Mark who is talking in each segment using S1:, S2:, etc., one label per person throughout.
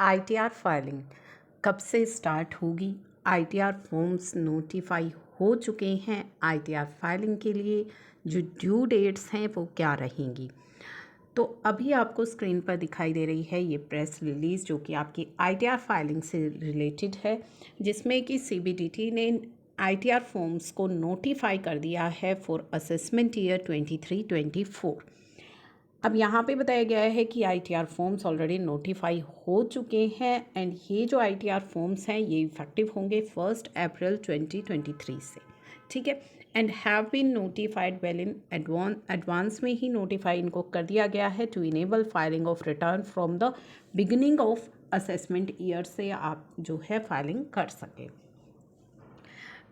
S1: ITR filing कब से start होगी? आईटीआर फॉर्म्स नोटिफाई हो चुके हैं। आईटीआर फाइलिंग के लिए जो ड्यू डेट्स हैं वो क्या रहेंगी? तो अभी आपको स्क्रीन पर दिखाई दे रही है ये प्रेस रिलीज़ जो कि आपकी आईटीआर फाइलिंग से रिलेटेड है, जिसमें कि सीबीडीटी ने आईटीआर फॉर्म्स को नोटिफाई कर दिया है फॉर असेसमेंट ईयर 23-24। अब यहाँ पे बताया गया है कि आईटीआर फॉर्म्स ऑलरेडी नोटिफाई हो चुके हैं एंड ये जो आईटीआर फॉर्म्स हैं ये इफेक्टिव होंगे 1 अप्रैल 2023 से, ठीक है। And have been notified well in advance में ही नोटिफाई इनको कर दिया गया है to enable filing of return from the beginning of assessment year से आप जो है फाइलिंग कर सकें।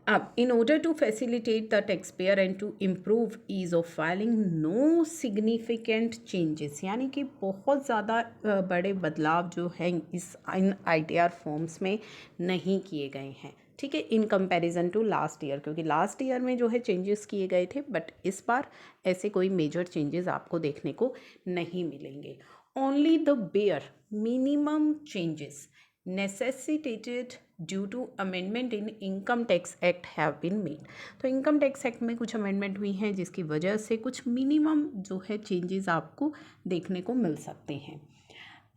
S1: अब in order to facilitate the taxpayer and to improve ease of filing, no significant changes यानी कि बहुत ज़्यादा बड़े बदलाव जो हैं इन आईटीआर फॉर्म्स में नहीं किए गए हैं, ठीक है, in comparison to last year, क्योंकि लास्ट ईयर में जो है चेंजेस किए गए थे बट इस बार ऐसे कोई मेजर चेंजेस आपको देखने को नहीं मिलेंगे। Only the bare minimum changes necessitated due to amendment in income tax act have been made। तो इनकम टैक्स एक्ट में कुछ अमेंडमेंट हुई हैं जिसकी वजह से कुछ मिनिमम जो है चेंजेस आपको देखने को मिल सकते हैं।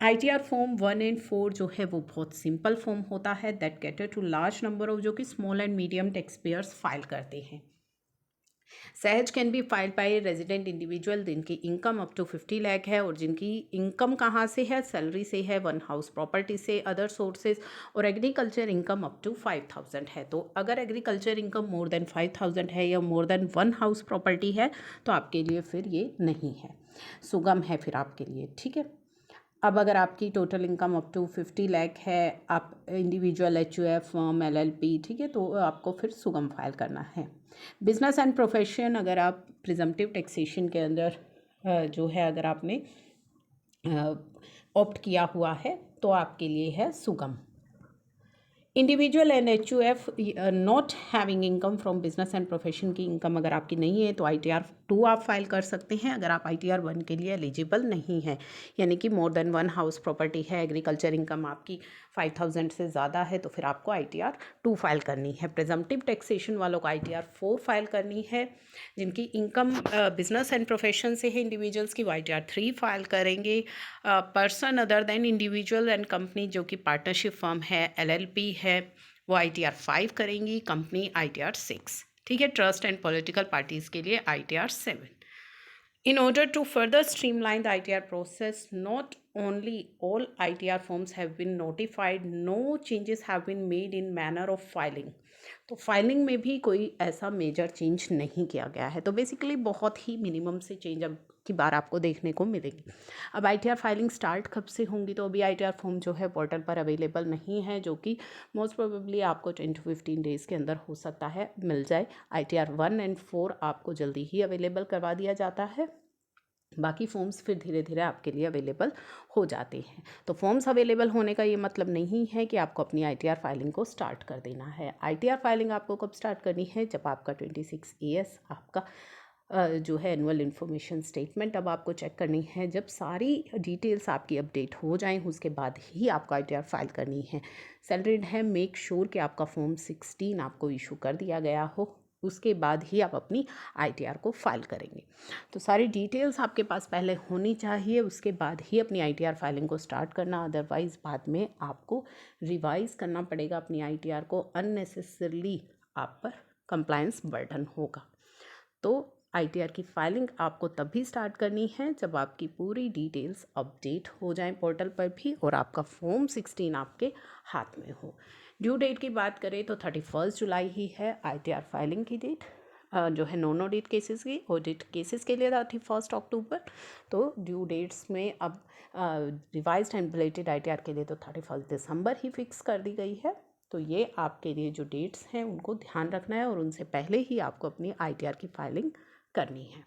S1: आईटीआर फॉर्म 1 एंड 4 जो है वो बहुत सिंपल फॉर्म होता है that cater to large number of जो कि small and medium taxpayers file करते हैं। Sahaj can be filed by resident individual जिनकी इनकम अप टू 50 लाख है और जिनकी इनकम कहाँ से है, सैलरी से है, वन हाउस प्रॉपर्टी से, अदर सोर्सेज, और एग्रीकल्चर इनकम अप टू 5000 है। तो अगर एग्रीकल्चर इनकम मोर देन 5000 है या more than one house property है तो आपके लिए फिर ये नहीं है, सुगम है फिर आपके लिए, ठीक है। अब अगर आपकी total income up to 50 lakh है, आप इंडिविजुअल एचयूएफ फर्म एलएलपी, ठीक है, तो आपको फिर सुगम फाइल करना है। बिजनेस एंड प्रोफेशन अगर आप प्रिजम्पटिव टैक्सेशन के अंदर जो है अगर आपने ऑप्ट किया हुआ है तो आपके लिए है सुगम। Individual and HUF not having income from business and profession की इनकम अगर आपकी नहीं है तो आईटीआर 2 आप फाइल कर सकते हैं। अगर आप आईटीआर 1 के लिए एलिजिबल नहीं है, यानी कि more than one house property है, एग्रीकल्चर इनकम आपकी 5000 से ज़्यादा है, तो फिर आपको आईटीआर 2 फाइल करनी है। प्रिजम्पटिव टैक्सेशन वालों को आईटीआर 4 फाइल करनी है। जिनकी इनकम बिजनेस एंड प्रोफेशन से है इंडिविजुअल्स की, वो आईटीआर 3 फाइल करेंगे। Person other than individual and company जो कि पार्टनरशिप फर्म है, एलएलपी है, वो आईटीआर 5 करेंगी, कंपनी आईटीआर 6, ठीक है। ट्रस्ट एंड पॉलिटिकल पार्टीज के लिए ITR 7। In order to further streamline the ITR process, not only all ITR forms have been notified, no changes have been made in manner of filing। तो filing में भी कोई ऐसा major change नहीं किया गया है। तो बेसिकली बहुत ही मिनिमम से चेंज अब की बार आपको देखने को मिलेगी। अब आईटीआर फाइलिंग स्टार्ट कब से होंगी? तो अभी आईटीआर फॉर्म जो है पोर्टल पर अवेलेबल नहीं है, जो कि मोस्ट प्रोबेबली आपको 10 to 15 डेज़ के अंदर हो सकता है मिल जाए। आईटीआर 1 एंड 4 आपको जल्दी ही अवेलेबल करवा दिया जाता है, बाकी फॉर्म्स फिर धीरे धीरे आपके लिए अवेलेबल हो जाते हैं। तो फॉर्म्स अवेलेबल होने का ये मतलब नहीं है कि आपको अपनी आईटीआर फाइलिंग को स्टार्ट कर देना है। आईटीआर फाइलिंग आपको कब स्टार्ट करनी है? जब आपका 26 AS आपका जो है एनुअल इन्फॉर्मेशन स्टेटमेंट अब आपको चेक करनी है, जब सारी डिटेल्स आपकी अपडेट हो जाएं उसके बाद ही आपको आईटीआर फाइल करनी है। सैलरीड है, मेक श्योर कि आपका फॉर्म 16 आपको इशू कर दिया गया हो, उसके बाद ही आप अपनी आईटीआर को फाइल करेंगे। तो सारी डिटेल्स आपके पास पहले होनी चाहिए, उसके बाद ही अपनी आईटीआर फाइलिंग को स्टार्ट करना, अदरवाइज़ बाद में आपको रिवाइज़ करना पड़ेगा अपनी आईटीआर को, अननेसेसरली आप पर कंप्लायंस बर्डन होगा। तो आईटीआर की फाइलिंग आपको तभी स्टार्ट करनी है जब आपकी पूरी डिटेल्स अपडेट हो जाएं पोर्टल पर भी और आपका फॉर्म 16 आपके हाथ में हो। ड्यू डेट की बात करें तो 31 जुलाई ही है आईटीआर फाइलिंग की डेट, जो है नॉन ऑडिट केसेस की। ऑडिट केसेस के लिए 31 अक्टूबर। तो ड्यू डेट्स में अब रिवाइज्ड एंड रिलेटेड आईटीआर के लिए तो 31 दिसंबर ही फिक्स कर दी गई है। तो ये आपके लिए जो डेट्स हैं उनको ध्यान रखना है और उनसे पहले ही आपको अपनी आईटीआर की फाइलिंग करनी है।